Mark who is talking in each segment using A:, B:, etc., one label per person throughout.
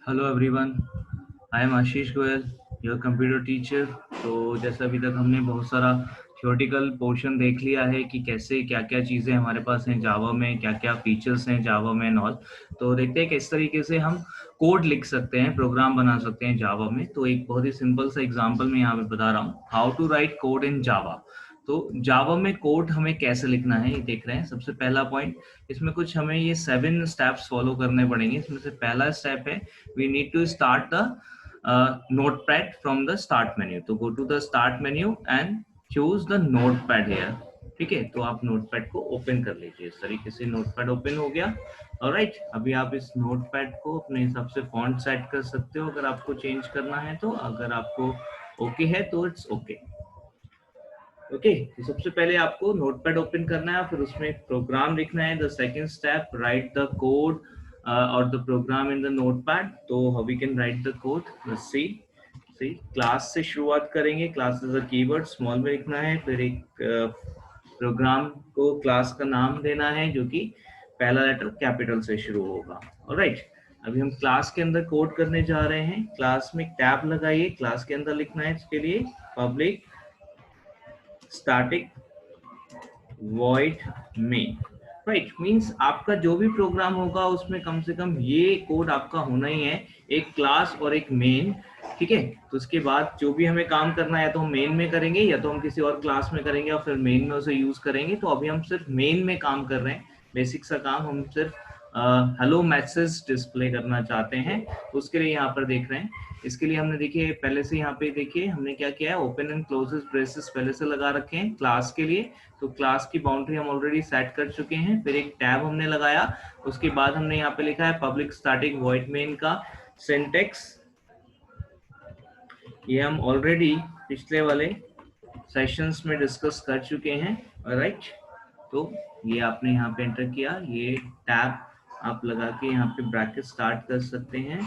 A: Hello everyone, I am Ashish Goyal, your computer teacher. तो जैसा अभी तक हमने बहुत सारा थ्योरेटिकल पोर्शन देख लिया है कि कैसे क्या क्या चीज़ें हमारे पास हैं जावा में, क्या क्या फीचर्स हैं जावा में एंड ऑल। तो देखते हैं किस तरीके से हम कोड लिख सकते हैं, प्रोग्राम बना सकते हैं जावा में। तो एक बहुत ही सिंपल सा एग्जांपल मैं यहाँ पे बता रहा हूँ, how to write code in जावा। तो जावा में कोड हमें कैसे लिखना है ये देख रहे हैं। सबसे पहला पॉइंट, इसमें कुछ हमें ये 7 स्टेप्स फॉलो करने पड़ेंगे। इसमें से पहला स्टेप है, we need to start the notepad from the start menu. तो go to the start menu and choose the notepad here. ठीक है, तो आप नोटपैड को ओपन कर लीजिए। इस तरीके से नोटपैड ओपन हो गया। ऑलराइट, अभी आप इस नोटपैड को अपने हिसाब से फॉन्ट सेट कर सकते हो अगर आपको चेंज करना है तो। अगर आपको ओके है तो इट्स ओके। ओके, तो सबसे पहले आपको नोटपैड ओपन करना है, फिर उसमें एक प्रोग्राम लिखना है। The second step, write the code और the program in the notepad. तो how we can write the code, let's see. Class से शुरुआत करेंगे। Class is a keyword, small में लिखना है। फिर एक प्रोग्राम को क्लास का नाम देना है जो कि पहला लेटर कैपिटल से शुरू होगा। ऑलराइट, अभी हम क्लास के अंदर कोड करने जा रहे हैं। क्लास में टैब लगाइए, क्लास के अंदर लिखना है इसके लिए public static void main। Right, means आपका जो भी प्रोग्राम होगा उसमें कम से कम ये कोड आपका होना ही है, एक क्लास और एक मेन। ठीक है, तो उसके बाद जो भी हमें काम करना है तो हम मेन में करेंगे या तो हम किसी और क्लास में करेंगे और फिर मेन में उसे यूज करेंगे। तो अभी हम सिर्फ मेन में काम कर रहे हैं, बेसिक सा काम। हम सिर्फ हेलो मैसेज डिस्प्ले करना चाहते हैं, उसके लिए यहाँ पर देख रहे हैं। इसके लिए हमने देखिए पहले से यहाँ पे देखिए हमने क्या किया है, ओपन एंड क्लोजेस ब्रेसेस पहले से लगा रखे हैं क्लास के लिए। तो क्लास की बाउंड्री हम ऑलरेडी सेट कर चुके हैं। फिर एक टैब हमने लगाया, उसके बाद हमने यहाँ पे लिखा है पब्लिक स्टैटिक वॉइड मेन का सिंटेक्स। ये हम ऑलरेडी पिछले वाले सेशंस में डिस्कस कर चुके हैं। राइट, तो ये आपने यहाँ पे एंटर किया, ये टैब आप लगा के यहाँ पे ब्रैकेट स्टार्ट कर सकते हैं।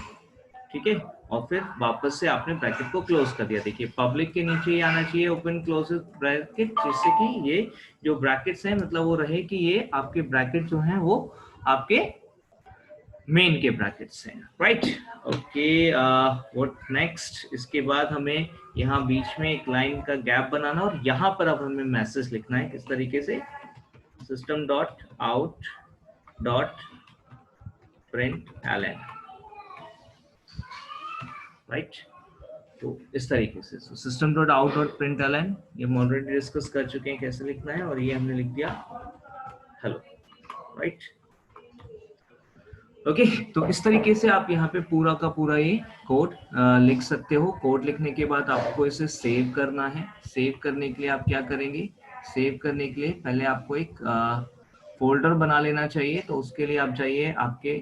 A: ठीक है, और फिर वापस से आपने ब्रैकेट को क्लोज कर दिया। देखिए पब्लिक के नीचे ही आना चाहिए ओपन क्लोज ब्रैकेट, जिससे कि ये जो ब्रैकेट्स हैं मतलब वो रहे कि ये आपके ब्रैकेट जो हैं वो आपके मेन के ब्रैकेट्स हैं। Right, okay, what next. इसके बाद हमें यहाँ बीच में एक लाइन का गैप बनाना और यहाँ पर अब हमें मैसेज लिखना है किस तरीके से, system dot out dot println. Right, तो इस तरीके से system dot out dot println ये हम ऑलरेडी डिस्कस कर चुके हैं कैसे लिखना है, और ये हमने लिख दिया हेलो। राइट, ओके, तो इस तरीके से आप यहाँ पे पूरा का पूरा ये कोड लिख सकते हो। कोड लिखने के बाद आपको इसे सेव करना है। सेव करने के लिए आप क्या करेंगे, सेव करने के लिए पहले आपको एक फोल्डर बना लेना चाहिए। तो उसके लिए आप जाइए आपके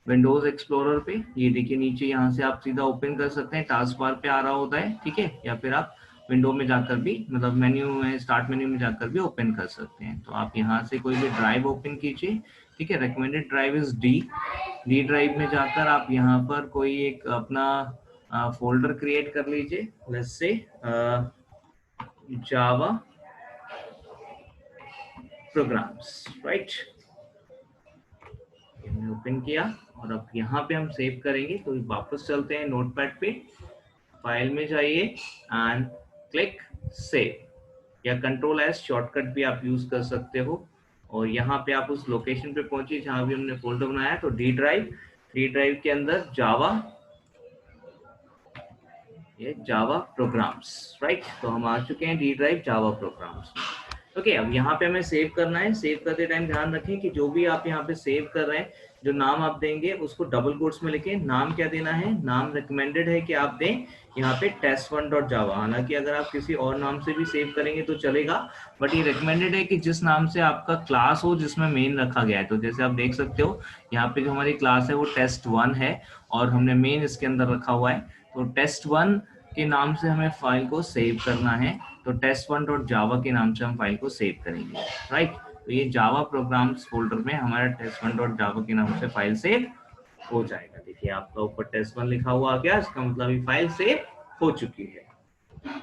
A: विंडोज एक्सप्लोरर पे, ये देखिए नीचे यहाँ से आप सीधा ओपन कर सकते हैं, टास्क बार पे आ रहा होता है। ठीक है, या फिर आप विंडो में जाकर भी मतलब मेन्यू में स्टार्ट मेन्यू में जाकर भी ओपन कर सकते हैं। तो आप यहाँ से कोई भी ड्राइव ओपन कीजिए। ठीक है, recommended drive is D drive में जाकर आप यहाँ पर कोई एक अपना फोल्डर क्रिएट कर लीजिए, let's say Java programmes. Right, हमने ओपन किया और अब यहाँ पे हम सेव करेंगे। तो वापस चलते हैं नोटपैड पे, फाइल में जाइए एंड क्लिक सेव, या कंट्रोल एस शॉर्टकट भी आप यूज कर सकते हो। और यहाँ पे आप उस लोकेशन पे पहुंचिए जहां भी हमने फोल्डर बनाया। तो डी ड्राइव के अंदर जावा, ये जावा प्रोग्राम्स। राइट, तो हम आ चुके हैं डी ड्राइव जावा प्रोग्राम्स। ओके, अब यहाँ पे हमें सेव करना है। सेव करते टाइम ध्यान रखें कि जो भी आप यहाँ पे सेव कर रहे हैं, जो नाम आप देंगे उसको डबल कोट्स में लिखें। नाम क्या देना है, नाम रिकमेंडेड है कि आप दें यहाँ पे test1.java। हालांकि अगर आप किसी और नाम से भी सेव करेंगे तो चलेगा, बट ये रिकमेंडेड है कि जिस नाम से आपका क्लास हो जिसमें मेन रखा गया है। तो जैसे आप देख सकते हो यहाँ पे जो हमारी क्लास है वो test1 है और हमने मेन इसके अंदर रखा हुआ है। तो test1 के नाम से हमें फाइल को सेव करना है। तो test1.java के नाम से हम फाइल को सेव करेंगे। राइट, तो ये जावा प्रोग्राम्स फोल्डर में हमारा test1.java के नाम से फाइल सेव हो जाएगा। देखिए आपका ऊपर test1 लिखा हुआ आ गया, इसका मतलब ये फाइल सेव हो चुकी है।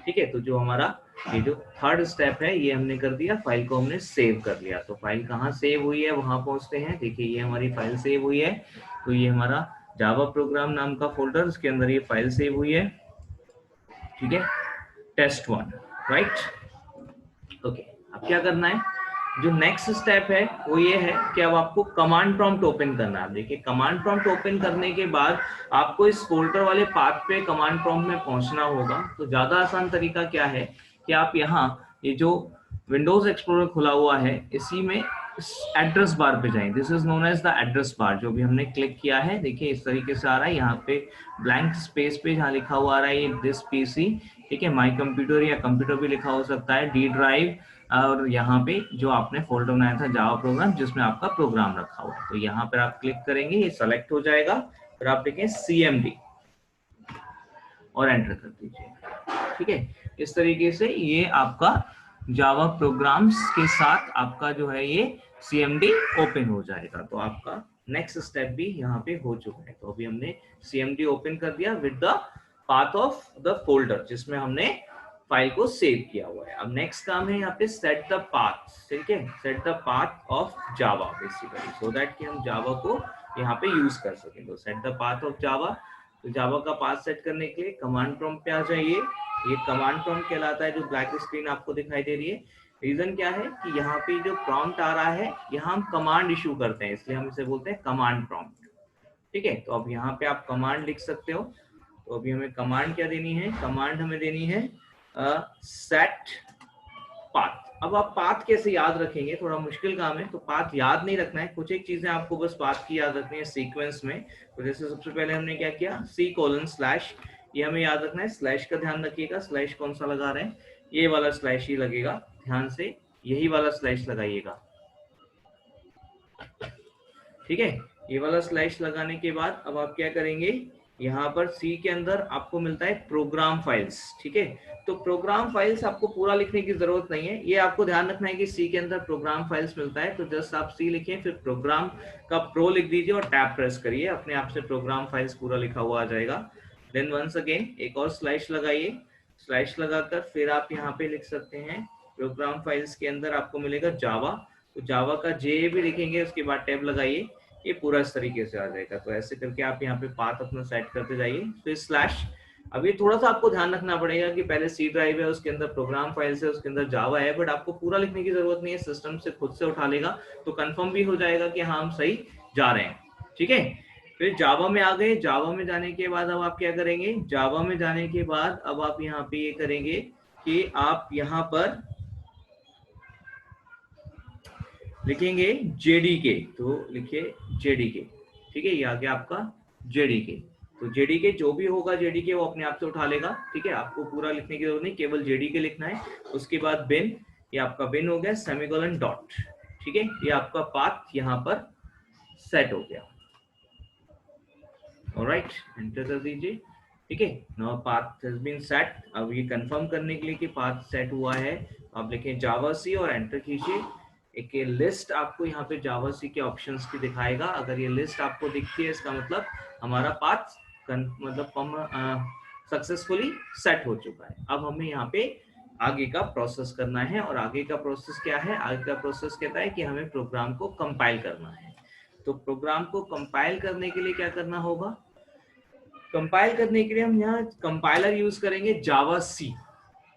A: ठीक है, तो जो हमारा ये जो थर्ड स्टेप है ये हमने कर दिया, फाइल को हमने सेव कर लिया। तो फाइल कहाँ सेव हुई है वहां पहुंचते हैं। देखिए ये हमारी फाइल सेव हुई है। तो ये हमारा जावा प्रोग्राम नाम का फोल्डर, उसके अंदर ये फाइल सेव हुई है, ठीक है, test1, राइट। ओके, अब क्या करना है, जो नेक्स्ट स्टेप है वो ये है कि अब आपको कमांड प्रॉम्प्ट ओपन करना है। देखिए कमांड प्रॉम्प्ट ओपन करने के बाद आपको इस फोल्डर वाले पाथ पे कमांड प्रॉम्प्ट में पहुंचना होगा। तो ज्यादा आसान तरीका क्या है कि आप यहाँ ये जो विंडोज एक्सप्लोरर खुला हुआ है इसी में एड्रेस बार पे जाएं। This is known as the address bar. जो भी हमने क्लिक किया है देखिए इस तरीके से आ रहा है, यहाँ पे ब्लैंक स्पेस पे जहाँ लिखा हुआ आ रहा है दिस पीसी, ठीक है, माई कंप्यूटर या कंप्यूटर भी लिखा हो सकता है, डी ड्राइव, और यहाँ पे जो आपने फोल्डर बनाया था जावा प्रोग्राम जिसमें आपका प्रोग्राम रखा हुआ है, तो यहाँ पर आप क्लिक करेंगे, ये सेलेक्ट हो जाएगा, फिर आप लिखें CMD और एंटर कर दीजिए, ठीक है। इस तरीके से ये आपका जावा प्रोग्राम्स के साथ आपका जो है ये CMD ओपन हो जाएगा। तो आपका नेक्स्ट स्टेप भी यहाँ पे हो चुका है। तो अभी हमने CMD ओपन कर दिया with the path of the folder जिसमें हमने फाइल को सेव किया हुआ है। अब नेक्स्ट काम है यहाँ पे सेट द पाथ, ठीक है, set the path of Java basically, so that कि हम जावा को यहाँ पे यूज कर सकें। तो set the path of Java, तो जावा का पाथ सेट करने के लिए कमांड प्रॉम्प्ट पे आ जाइए। ये कमांड प्रॉम्प्ट कहलाता है, जो ब्लैक स्क्रीन आपको दिखाई दे रही है। रीजन क्या है कि यहाँ पे जो प्रॉम्प्ट आ रहा है यहाँ हम कमांड इशू करते हैं, इसलिए हम इसे बोलते हैं कमांड प्रॉम्प्ट, ठीक है। तो अब यहाँ पे आप कमांड लिख सकते हो। तो अभी हमें कमांड क्या देनी है, कमांड हमें देनी है सेट पाथ। अब आप पाथ कैसे याद रखेंगे, थोड़ा मुश्किल काम है। तो पाथ याद नहीं रखना है, कुछ एक चीजें आपको बस पाथ की याद रखनी है सीक्वेंस में। तो जैसे सबसे पहले हमने क्या किया, C:/, ये हमें याद रखना है। स्लैश का ध्यान रखिएगा, स्लैश कौन सा लगा रहे हैं, ये वाला स्लैश ही लगेगा, ध्यान से यही वाला स्लैश लगाइएगा, ठीक है। ये वाला स्लैश लगाने के बाद अब आप क्या करेंगे, यहाँ पर C के अंदर आपको मिलता है प्रोग्राम फाइल्स, ठीक है। तो प्रोग्राम फाइल्स आपको पूरा लिखने की जरूरत नहीं है, ये आपको ध्यान रखना है कि C के अंदर प्रोग्राम फाइल्स मिलता है। तो जस्ट आप C लिखें, फिर प्रोग्राम का प्रो लिख दीजिए और टैब प्रेस करिए, अपने आप से प्रोग्राम फाइल्स पूरा लिखा हुआ आ जाएगा। देन वंस अगेन एक और स्लैश लगाइए, स्लैश लगाकर फिर आप यहाँ पे लिख सकते हैं प्रोग्राम फाइल्स के अंदर आपको मिलेगा जावा। तो जावा का J भी लिखेंगे, उसके बाद टैब लगाइए, ये पूरा इस तरीके से आ जाएगा। तो ऐसे करके आप यहाँ पे पाथ अपना सेट करते जाइए, फिर स्लैश। अब ये थोड़ा सा आपको ध्यान रखना पड़ेगा कि पहले C ड्राइव है, उसके अंदर प्रोग्राम फाइल्स है, उसके अंदर जावा है, बट आपको पूरा लिखने की जरूरत नहीं है, सिस्टम से खुद से उठा लेगा तो कंफर्म भी हो जाएगा कि हाँ हम सही जा रहे हैं, ठीक है। फिर जावा में आ गए, जावा में जाने के बाद अब आप क्या करेंगे, जावा में जाने के बाद अब आप यहाँ पे ये करेंगे कि आप यहाँ पर लिखेंगे JDK, तो लिखिए JDK, ठीक है, ये आ गया आपका JDK। तो JDK जो भी होगा JDK वो अपने आप से उठा लेगा, ठीक है, आपको पूरा लिखने की जरूरत नहीं, केवल JDK लिखना है। उसके बाद बिन, ये आपका बिन हो गया, सेमीकोलन डॉट, ठीक है, ये आपका पाथ यहाँ पर सेट हो गया। ऑलराइट, एंटर कर दीजिए, ठीक है, now path has been set. अब ये कंफर्म करने के लिए कि पाथ सेट हुआ है आप लिखें जावा C और एंटर कीजिए। एक लिस्ट आपको यहाँ पे जावा C के ऑप्शंस की दिखाएगा, अगर ये लिस्ट आपको दिखती है इसका मतलब हमारा पाथ मतलब सक्सेसफुली सेट हो चुका है। अब हमें यहाँ पे आगे का प्रोसेस करना है, और आगे का प्रोसेस क्या है, आगे का प्रोसेस कहता है कि हमें प्रोग्राम को कंपाइल करना है। तो प्रोग्राम को कंपाइल करने के लिए क्या करना होगा, कंपाइल करने के लिए हम यहाँ कंपाइलर यूज करेंगे जावा C,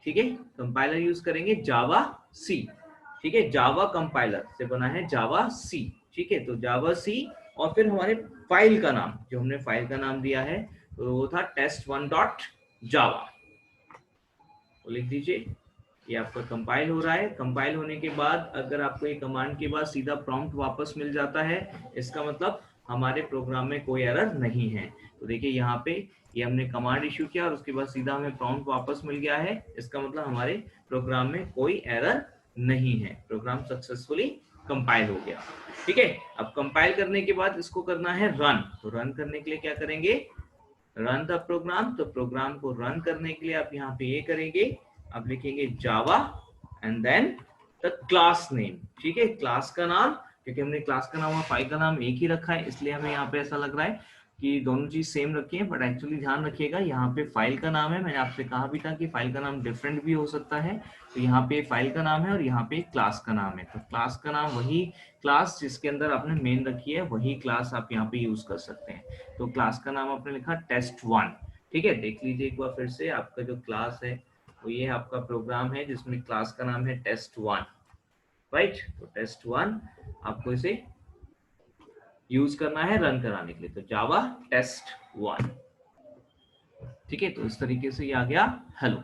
A: ठीक है, कंपाइलर यूज करेंगे जावा C, ठीक है, जावा कंपाइलर से बना है जावा C, ठीक है। तो जावा C और फिर हमारे फाइल का नाम, जो हमने फाइल का नाम दिया है तो वो था test1.java, तो लिख दीजिए। ये आपका कंपाइल हो रहा है। कंपाइल होने के बाद अगर आपको ये कमांड के बाद सीधा प्रॉम्प्ट वापस मिल जाता है, इसका मतलब हमारे प्रोग्राम में कोई एरर नहीं है। तो देखिए यहाँ पे ये हमने कमांड इशू किया और उसके बाद सीधा हमें प्रॉम्प्ट वापस मिल गया है, इसका मतलब हमारे प्रोग्राम में कोई एरर नहीं है, प्रोग्राम सक्सेसफुली कंपाइल हो गया, ठीक है। अब कंपाइल करने के बाद इसको करना है रन। तो रन करने के लिए क्या करेंगे, रन द प्रोग्राम। तो प्रोग्राम को रन करने के लिए आप यहाँ पे ये करेंगे, आप लिखेंगे Java and then the class name, ठीक है, क्लास का नाम, क्योंकि हमने क्लास का नाम और फाइल का नाम एक ही रखा है इसलिए हमें यहाँ पे ऐसा लग रहा है कि दोनों चीज सेम रखी है, बट एक्चुअली ध्यान रखिएगा यहाँ पे फाइल का नाम है, मैंने आपसे कहा भी था कि फाइल का नाम डिफरेंट भी हो सकता है। तो यहाँ पे फाइल का नाम है और यहाँ पे क्लास का नाम है। तो क्लास का नाम वही क्लास जिसके अंदर आपने मेन रखी है वही क्लास आप यहाँ पे यूज कर सकते हैं। तो क्लास का नाम आपने लिखा test1। ठीक है, देख लीजिए एक बार फिर से, आपका जो क्लास है वो ये आपका प्रोग्राम है जिसमें क्लास का नाम है test1, राइट। तो test1 आपको इसे यूज करना है रन कराने के लिए, तो जावा test1। ठीक है, तो इस तरीके से ये आ गया हेलो।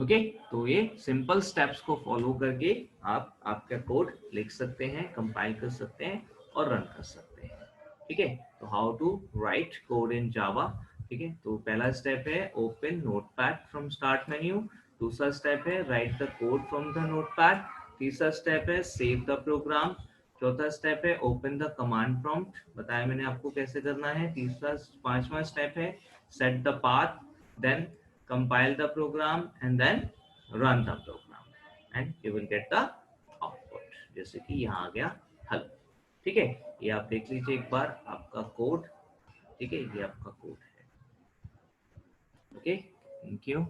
A: ओके, तो ये सिंपल स्टेप्स को फॉलो करके आप आपका कोड लिख सकते हैं, कंपाइल कर सकते हैं और रन कर सकते हैं। ठीक है, तो how to write code in Java. ठीक है, तो पहला स्टेप है open Notepad from start menu. दूसरा स्टेप है write the code from the Notepad. तीसरा स्टेप है सेव द प्रोग्राम। चौथा स्टेप है ओपन द कमांड प्रॉम्प्ट, बताया मैंने आपको कैसे करना है। पांचवा स्टेप है set the path, then compile the program and then run the program and you will get the output, जैसे कि यहाँ आ गया हेलो। ठीक है, ये आप देख लीजिए एक बार आपका कोड। ठीक है, ये आपका कोड है। Okay, thank you.